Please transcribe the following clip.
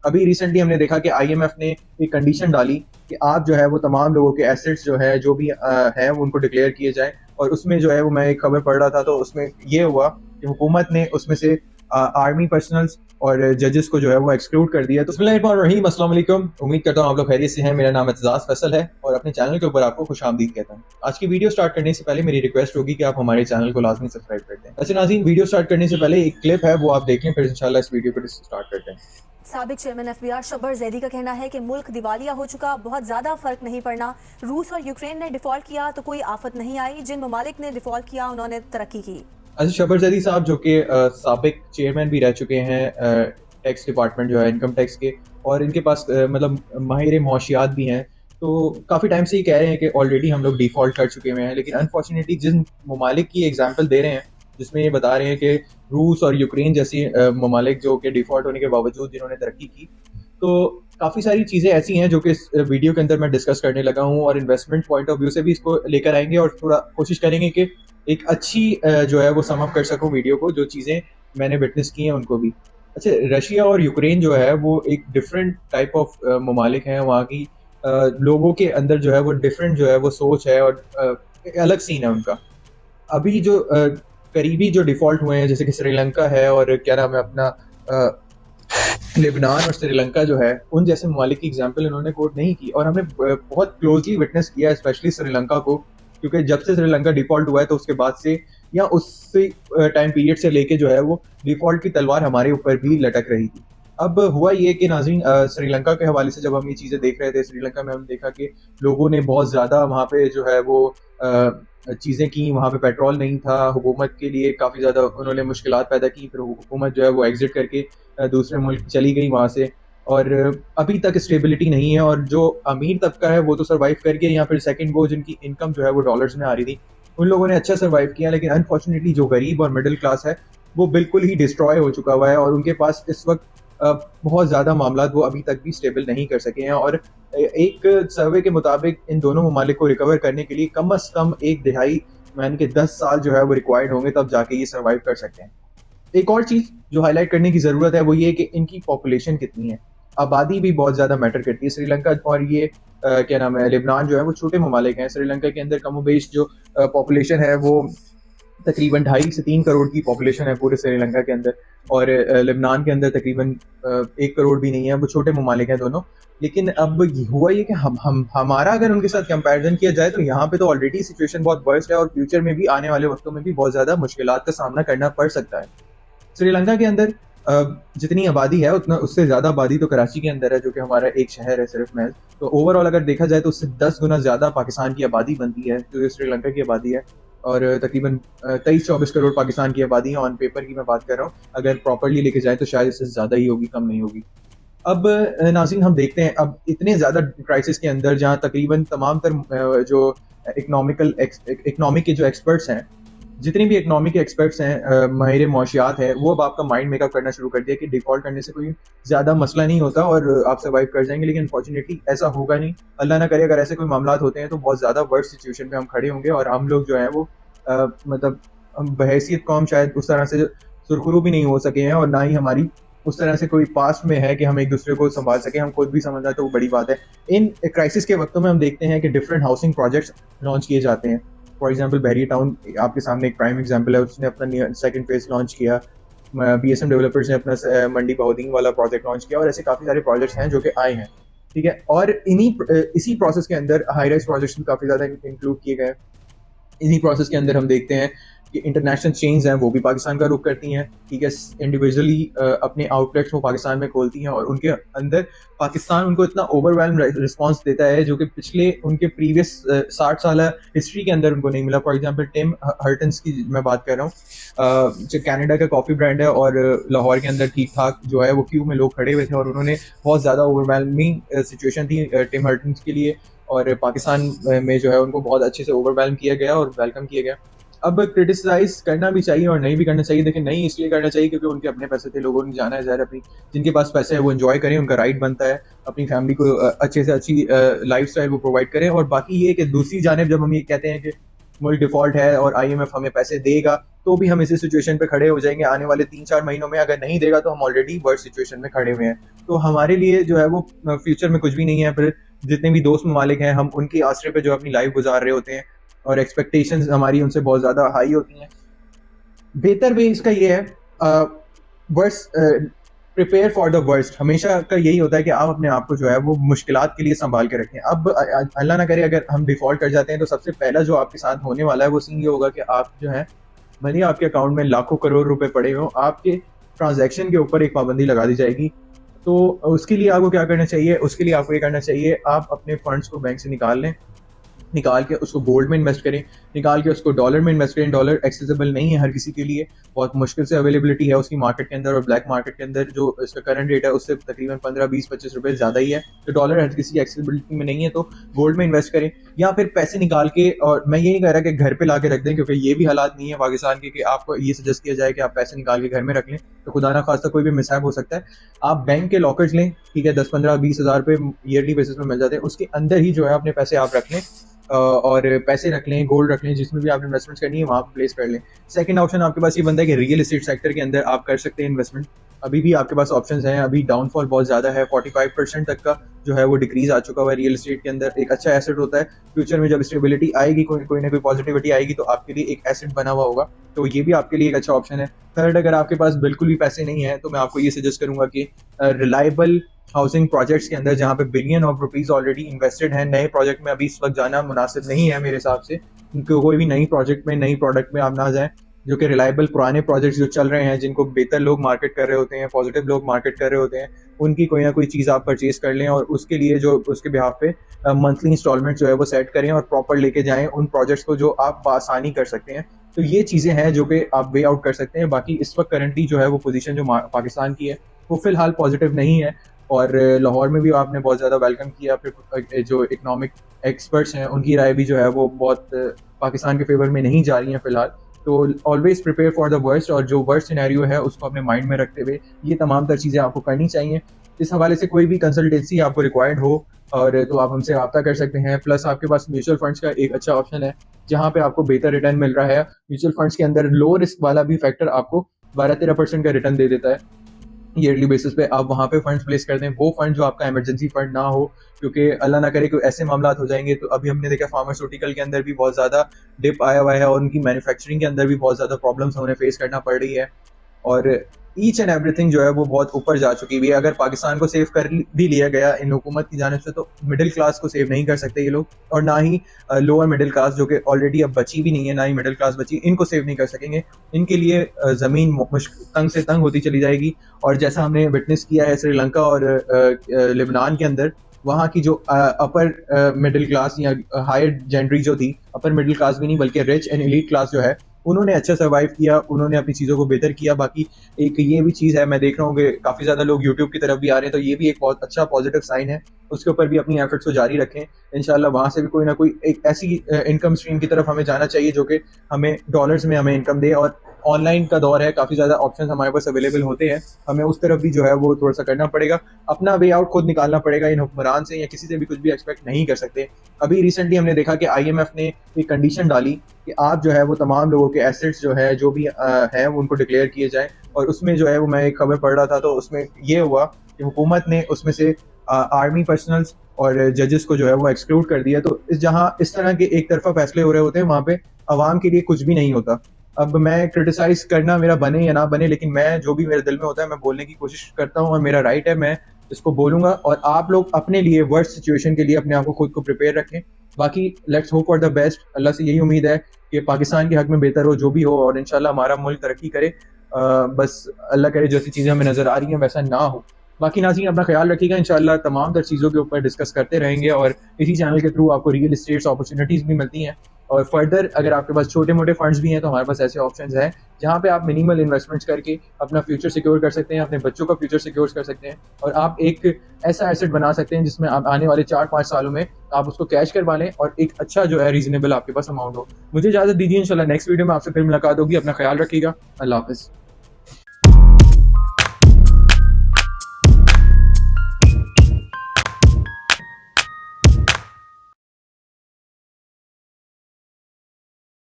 अभी रिसेंटली हमने देखा कि आईएमएफ ने एक कंडीशन डाली कि आप जो है वो तमाम लोगों के एसेट्स जो है जो भी हैं वो उनको डिक्लेयर किए जाएं, और उसमें जो है वो मैं एक खबर पढ़ रहा था तो उसमें ये हुआ कि हुकूमत ने उसमें से आर्मी पर्सनल्स और जजेस को जो है वो एक्सक्लूड कर दिया। तो बिस्मिल्लाहिर्रहमानिर्रहीम, अस्सलाम वालेकुम। उम्मीद करता हूँ आप लोग खैरियत से हैं। मेरा नाम एतजाज़ फैसल है और अपने चैनल के ऊपर आपको खुशामदीद कहता हूँ। आज की वीडियो स्टार्ट करने से पहले मेरी रिक्वेस्ट होगी कि आप हमारे चैनल को लाजमी सब्सक्राइब कर दें। अच्छा नाज़रीन, वीडियो स्टार्ट करने से पहले एक क्लिप है वो आप देख लें, फिर इंशाल्लाह इस वीडियो को स्टार्ट करते हैं। साबिक चेयरमैन एफबीआर शब्बर जैदी का कहना है कि मुल्क दिवालिया हो चुका, बहुत ज़्यादा फर्क नहीं पड़ना। रूस और यूक्रेन ने डिफॉल्ट किया तो कोई आफत नहीं आई, जिन ममालिक ने डिफॉल्ट किया उन्होंने तरक्की की। अच्छा, शब्बर जैदी साहब जो कि साबिक चेयरमैन भी रह चुके हैं टैक्स डिपार्टमेंट जो है इनकम टैक्स के, और इनके पास मतलब माहिर मुआशियात भी हैं, तो काफ़ी टाइम से ही कह रहे हैं कि ऑलरेडी हम लोग डिफ़ॉल्ट कर चुके हुए हैं। लेकिन अनफॉर्चुनेटली जिन ममालिक की एग्जांपल दे रहे हैं जिसमें ये बता रहे हैं कि रूस और यूक्रेन जैसी ममालिक जो कि डिफ़ॉल्ट होने के बावजूद जिन्होंने तरक्की की, तो काफ़ी सारी चीज़ें ऐसी हैं जो कि इस वीडियो के अंदर मैं डिस्कस करने लगा हूँ, और इन्वेस्टमेंट पॉइंट ऑफ व्यू से भी इसको लेकर आएंगे और थोड़ा कोशिश करेंगे कि एक अच्छी जो है वो सम अप कर सकूँ वीडियो को, जो चीज़ें मैंने विटनेस की हैं उनको भी। अच्छा, रशिया और यूक्रेन जो है वो एक डिफरेंट टाइप ऑफ ममालिक हैं। वहाँ की लोगों के अंदर जो है वो डिफरेंट जो है वो सोच है, और एक अलग सीन है उनका। अभी जो करीबी जो डिफ़ॉल्ट हुए हैं जैसे कि श्रीलंका है और क्या नाम है अपना लेबनान और श्रीलंका जो है, उन जैसे ममालिक की एग्जांपल इन्होंने कोट नहीं की, और हमने बहुत क्लोजली विटनेस किया स्पेशली श्रीलंका को, क्योंकि जब से श्रीलंका डिफ़ॉल्ट हुआ है तो उसके बाद से या उससे टाइम पीरियड से लेके जो है वो डिफ़ॉल्ट की तलवार हमारे ऊपर भी लटक रही थी। अब हुआ ये कि नाज़रीन, श्रीलंका के हवाले से जब हम ये चीज़ें देख रहे थे, श्रीलंका में हम देखा कि लोगों ने बहुत ज़्यादा वहाँ पे जो है वो चीज़ें की। वहाँ पे पेट्रोल नहीं था, हुकूमत के लिए काफ़ी ज़्यादा उन्होंने मुश्किलात पैदा की, फिर हुकूमत जो है वो एग्ज़िट करके दूसरे मुल्क चली गई वहाँ से, और अभी तक स्टेबिलिटी नहीं है। और जो अमीर तबका है वो तो सर्वाइव कर गया, या फिर सेकंड वो जिनकी इनकम जो है वो डॉलर्स में आ रही थी, उन लोगों ने अच्छा सर्वाइव किया। लेकिन अनफॉर्चुनेटली जो गरीब और मिडिल क्लास है वो बिल्कुल ही डिस्ट्रॉय हो चुका हुआ है, और उनके पास इस वक्त बहुत ज़्यादा मामलात वो अभी तक भी स्टेबल नहीं कर सके हैं। और एक सर्वे के मुताबिक इन दोनों ममालिक को रिकवर करने के लिए कम अज़ कम एक दिहाई यानी कि 10 साल जो है वो रिक्वायर्ड होंगे, तब जाके ये सर्वाइव कर सकते हैं। एक और चीज़ जो हाईलाइट करने की ज़रूरत है वो ये कि इनकी पॉपुलेशन कितनी है। आबादी भी बहुत ज़्यादा मैटर करती है। श्रीलंका और ये क्या नाम है लेबनान जो है वो छोटे ममालिक हैं। श्रीलंका के अंदर कमोबेश जो पॉपुलेशन है वो तकरीबन 2.5 से 3 करोड़ की पॉपुलेशन है पूरे श्रीलंका के अंदर, और लेबनान के अंदर तकरीबन 1 करोड़ भी नहीं है। वो छोटे ममालिक हैं दोनों। लेकिन अब हुआ ये कि हम हमारा अगर उनके साथ कंपैरिजन किया जाए तो यहाँ पे तो ऑलरेडी सिचुएशन बहुत वर्स्ट है, और फ्यूचर में भी आने वाले वक्तों में भी बहुत ज़्यादा मुश्किलात का सामना करना पड़ सकता है। श्रीलंका के अंदर जितनी आबादी है उतना उससे ज़्यादा आबादी तो कराची के अंदर है, जो कि हमारा एक शहर है सिर्फ महज। तो ओवरऑल अगर देखा जाए तो उससे 10 गुना ज़्यादा पाकिस्तान की आबादी बनती है जो श्रीलंका की आबादी है, और तकरीबन 23-24 करोड़ पाकिस्तान की आबादी है। ऑन पेपर की मैं बात कर रहा हूँ, अगर प्रॉपरली लेके जाए तो शायद इससे ज़्यादा ही होगी, कम नहीं होगी। अब नाज़रीन, हम देखते हैं अब इतने ज़्यादा क्राइसिस के अंदर जहाँ तकरीबन तमाम तर जो इकनॉमिक के जो एक्सपर्ट्स हैं, जितने भी इकनॉमिक के एक्सपर्ट्स हैं, माहिर मुआशियात है, वो अब आपका माइंड मेकअप करना शुरू कर दिया कि डिफ़ॉल्ट करने से कोई ज़्यादा मसला नहीं होता और आप सर्वाइव कर जाएंगे। लेकिन अनफॉर्चुनेटली ऐसा होगा नहीं। अल्लाह ना करे अगर ऐसे कोई मामलात होते हैं तो बहुत ज़्यादा वर्स्ट सिचुएशन पे हम खड़े होंगे, और हम लोग जो है वो मतलब हम बहैसियत कौम शायद उस तरह से सुरखरू भी नहीं हो सके हैं, और ना ही हमारी उस तरह से कोई पास्ट में है कि हम एक दूसरे को संभाल सकें। हम खुद भी समझना तो वो बड़ी बात है। इन क्राइसिस के वक्तों में हम देखते हैं कि डिफरेंट हाउसिंग प्रोजेक्ट्स लॉन्च किए जाते हैं। फॉर एग्जांपल बहरिया टाउन आपके सामने एक प्राइम एग्जांपल है, उसने अपना सेकंड फेज लॉन्च किया। बीएसएम डेवलपर्स ने अपना मंडी बहाउद्दीन वाला प्रोजेक्ट लॉन्च किया, और ऐसे काफ़ी सारे प्रोजेक्ट्स हैं जो कि आए हैं। ठीक है, और इसी प्रोसेस के अंदर हाई राइज प्रोजेक्ट्स भी काफ़ी ज़्यादा इंक्लूड किए गए। इन्हीं प्रोसेस के अंदर हम देखते हैं कि इंटरनेशनल चेन्स हैं वो भी पाकिस्तान का रुख करती हैं। ठीक है, इंडिविजुअली अपने आउटलेट्स वो पाकिस्तान में खोलती हैं, और उनके अंदर पाकिस्तान उनको इतना ओवरवेल्म रिस्पांस देता है जो कि पिछले उनके प्रीवियस 60 साल हिस्ट्री के अंदर उनको नहीं मिला। फॉर एग्जांपल टिम हर्टन्स की मैं बात कर रहा हूँ, जो कनाडा का कॉफ़ी ब्रांड है, और लाहौर के अंदर ठीक ठाक जो है वो क्यू में लोग खड़े हुए थे, और उन्होंने बहुत ज़्यादा ओवरवेलमिंग सिचुएशन थी टिम हर्टन्स के लिए, और पाकिस्तान में जो है उनको बहुत अच्छे से ओवरवेलम किया गया और वेलकम किया गया। अब क्रिटिसाइज करना भी चाहिए और नहीं भी करना चाहिए, लेकिन नहीं इसलिए करना चाहिए क्योंकि उनके अपने पैसे थे, लोगों ने जाना है ज़ाहिर अपनी, जिनके पास पैसे है वो एंजॉय करें, उनका राइट बनता है अपनी फैमिली को अच्छे से अच्छी लाइफस्टाइल वो प्रोवाइड करें। और बाकी ये कि दूसरी जानिब जब हम ये कहते हैं कि मुल्क डिफॉल्ट है और IMF हमें पैसे देगा तो भी हम इसी सिचुएशन पे खड़े हो जाएंगे आने वाले 3-4 महीनों में। अगर नहीं देगा तो हम ऑलरेडी वर्स्ट सिचुएशन में खड़े हुए हैं। तो हमारे लिए जो है वो फ्यूचर में कुछ भी नहीं है। फिर जितने भी दोस्त ममालिक हैं हम उनकी आसरे पे जो अपनी लाइफ गुजार रहे होते हैं और एक्सपेक्टेशंस हमारी उनसे बहुत ज़्यादा हाई होती हैं। बेहतर वे इसका ये है, worst prepare for the worst. हमेशा का यही होता है कि आप अपने आप को जो है वो मुश्किलात के लिए संभाल के रखें। अब अल्लाह ना करे अगर हम डिफॉल्ट कर जाते हैं तो सबसे पहला जो आपके साथ होने वाला है वो सीन ये होगा कि आप जो है भले आपके अकाउंट में लाखों करोड़ रुपए पड़े हों, आपके ट्रांजैक्शन के ऊपर एक पाबंदी लगा दी जाएगी। तो उसके लिए आपको क्या करना चाहिए? उसके लिए आपको ये करना चाहिए, आप अपने फंड्स को बैंक से निकाल लें, निकाल के उसको गोल्ड में इन्वेस्ट करें, निकाल के उसको डॉलर में इन्वेस्ट करें। डॉलर एक्सेसिबल नहीं है हर किसी के लिए, बहुत मुश्किल से अवेलेबिलिटी है उसकी मार्केट के अंदर, और ब्लैक मार्केट के अंदर जो इसका करंट रेट है उससे तकरीबन 15, 20, 25 रुपए ज़्यादा ही है। तो डॉलर हर किसी की एक्सेसिबिलिटी में नहीं है, तो गोल्ड में इन्वेस्ट करें या फिर पैसे निकाल के। और मैं ये नहीं कह रहा कि घर पे ला के रख दें, क्योंकि ये भी हालात नहीं है पाकिस्तान के कि आपको ये सजेस्ट किया जाए कि आप पैसे निकाल के घर में रख लें, तो खुदा ना खास्ता कोई भी मिसहैप हो सकता है। आप बैंक के लॉकर्स लें, ठीक है, 10, 15, 20 हज़ार रुपये ईयरली बेसिस में मिल जाते हैं, उसके अंदर ही जो है अपने पैसे आप रख लें और पैसे रख लें, गोल्ड रख लें, जिसमें भी आप इन्वेस्टमेंट करनी है वहाँ पर प्लेस कर लें। सेकंड ऑप्शन आपके पास ये बनता है कि रियल एस्टेट सेक्टर के अंदर आप कर सकते हैं इन्वेस्टमेंट। अभी भी आपके पास ऑप्शंस हैं, अभी डाउनफॉल बहुत ज़्यादा है, 45% तक का जो है वो डिक्रीज आ चुका हुआ है रियल एस्टेट के अंदर। एक अच्छा एसेट होता है, फ्यूचर में जब स्टेबिलिटी आएगी, कोई ना कोई पॉजिटिविटी आएगी तो आपके लिए एक एसेट बना हुआ होगा, तो ये भी आपके लिए एक अच्छा ऑप्शन है। थर्ड, अगर आपके पास बिल्कुल भी पैसे नहीं है तो मैं आपको ये सजेस्ट करूँगा कि रिलायबल हाउसिंग प्रोजेक्ट्स के अंदर जहाँ पे billion of rupees already invested हैं, नए प्रोजेक्ट में अभी इस वक्त जाना मुनासिब नहीं है मेरे हिसाब से। कोई भी नई प्रोजेक्ट में, नई प्रोडक्ट में आप ना जाएं, जो कि रिलायबल पुराने प्रोजेक्ट्स जो चल रहे हैं, जिनको बेहतर लोग मार्केट कर रहे होते हैं, पॉजिटिव लोग मार्केट कर रहे होते हैं, उनकी कोई ना कोई चीज़ आप परचेज कर लें और उसके लिए जो उसके बिहाफ पे मंथली इंस्टॉलमेंट जो है वो सेट करें और प्रॉपर लेके जाएं उन प्रोजेक्ट्स को जो आप आसानी कर सकते हैं। तो ये चीज़ें हैं जो कि आप वे आउट कर सकते हैं। बाकी इस वक्त करंटली जो है वो पोजीशन जो पाकिस्तान की है वो फिलहाल पॉजिटिव नहीं है, और लाहौर में भी आपने बहुत ज़्यादा वेलकम किया। फिर जो इकोनॉमिक एक्सपर्ट्स हैं उनकी राय भी जो है वो बहुत पाकिस्तान के फेवर में नहीं जा रही हैं फ़िलहाल। तो always prepare for the worst, और जो वर्स्ट सिनेरियो है उसको अपने माइंड में रखते हुए ये तमाम तर चीज़ें आपको करनी चाहिए। इस हवाले से कोई भी कंसल्टेंसी आपको रिक्वायर्ड हो और तो आप हमसे रब्ता कर सकते हैं। प्लस आपके पास म्यूचुअल फंड्स का एक अच्छा ऑप्शन है जहाँ पे आपको बेहतर रिटर्न मिल रहा है। म्यूचुअल फंड्स के अंदर लो रिस्क वाला भी फैक्टर आपको 12-13% का रिटर्न दे देता है ईयरली बेसिस पे। आप वहाँ पे फंड्स प्लेस कर दें, वो फंड जो आपका इमरजेंसी फंड ना हो, क्योंकि अल्लाह ना करे कोई ऐसे मामला हो जाएंगे। तो अभी हमने देखा फार्मास्यूटिकल के अंदर भी बहुत ज़्यादा डिप आया हुआ है और उनकी मैन्युफैक्चरिंग के अंदर भी बहुत ज़्यादा प्रॉब्लम्स उन्हें फेस करना पड़ रही है, और ईच एंड एवरीथिंग जो है वो बहुत ऊपर जा चुकी हुई है। अगर पाकिस्तान को सेव कर भी लिया गया इन हुकूमत की जानिब से, तो मिडिल क्लास को सेव नहीं कर सकते ये लोग, और ना ही लोअर मिडिल क्लास जो कि ऑलरेडी अब बची भी नहीं है, ना ही मिडिल क्लास बची, इनको सेव नहीं कर सकेंगे। इनके लिए ज़मीन तंग से तंग होती चली जाएगी। और जैसा हमने विटनेस किया है श्रीलंका और लेबनान के अंदर, वहाँ की जो अपर मिडिल क्लास या हायर जेंडरी जो थी, अपर मिडिल क्लास भी नहीं बल्कि रिच एंड एलीट क्लास जो है, उन्होंने अच्छा सर्वाइव किया, उन्होंने अपनी चीज़ों को बेहतर किया। बाकी एक ये भी चीज़ है, मैं देख रहा हूँ कि काफ़ी ज़्यादा लोग यूट्यूब की तरफ भी आ रहे हैं, तो ये भी एक बहुत अच्छा पॉजिटिव साइन है। उसके ऊपर भी अपनी एफर्ट्स को जारी रखें। इंशाल्लाह वहाँ से भी कोई ना कोई एक ऐसी इनकम स्ट्रीम की तरफ हमें जाना चाहिए जो कि हमें डॉलर्स में हमें इनकम दे। और ऑनलाइन का दौर है, काफ़ी ज़्यादा ऑप्शन हमारे पास अवेलेबल होते हैं, हमें उस तरफ भी जो है वो थोड़ा सा करना पड़ेगा, अपना वे आउट खुद निकालना पड़ेगा। इन हुक्मरान से या किसी से भी कुछ भी एक्सपेक्ट नहीं कर सकते। अभी रिसेंटली हमने देखा कि IMF ने एक कंडीशन डाली कि आप जो है वो तमाम लोगों के एसेट्स जो है जो भी हैं वो उनको डिक्लेयर किए जाएँ, और उसमें जो है वो मैं एक खबर पढ़ रहा था, तो उसमें ये हुआ कि हुकूमत ने उसमें से आर्मी पर्सनल्स और जजेस को जो है वो एक्सक्लूड कर दिया। तो जहाँ इस तरह के एक तरफा फैसले हो रहे होते हैं, वहाँ पे आवाम के लिए कुछ भी नहीं होता। अब मैं क्रिटिसाइज करना मेरा बने या ना बने, लेकिन मैं जो भी मेरे दिल में होता है मैं बोलने की कोशिश करता हूँ, और मेरा राइट है, मैं इसको बोलूँगा। और आप लोग अपने लिए वर्स्ट सिचुएशन के लिए अपने आप को खुद को प्रिपेयर रखें। बाकी let's hope for the best. Allah से यही उम्मीद है कि पाकिस्तान के हक में बेहतर हो जो भी हो, और इंशाल्लाह हमारा मुल्क तरक्की करे। बस अल्लाह करे जैसी चीज़ें हमें नज़र आ रही हैं वैसा ना हो। बाकी नाज़रीन अपना ख्याल रखिएगा। इंशाल्लाह तमाम तर चीज़ों के ऊपर डिस्कस करते रहेंगे, और इसी चैनल के थ्रू आपको रियल एस्टेट्स अपॉर्चुनिटीज़ भी मिलती हैं। और फर्दर अगर आपके पास छोटे मोटे फंड्स भी हैं तो हमारे पास ऐसे ऑप्शंस हैं जहाँ पे आप मिनिमल इन्वेस्टमेंट्स करके अपना फ्यूचर सिक्योर कर सकते हैं, अपने बच्चों का फ्यूचर सिक्योर कर सकते हैं, और आप एक ऐसा एसेट बना सकते हैं जिसमें आप आने वाले 4-5 सालों में आप उसको कैश करवा लें और एक अच्छा जो है रीजनेबल आपके पास अमाउंट हो। मुझे इजाज़त दीजिए, इंशाल्लाह नेक्स्ट वीडियो में आपसे फिर मुलाकात होगी। अपना ख्याल रखिएगा। अल्लाह हाफ़िज़।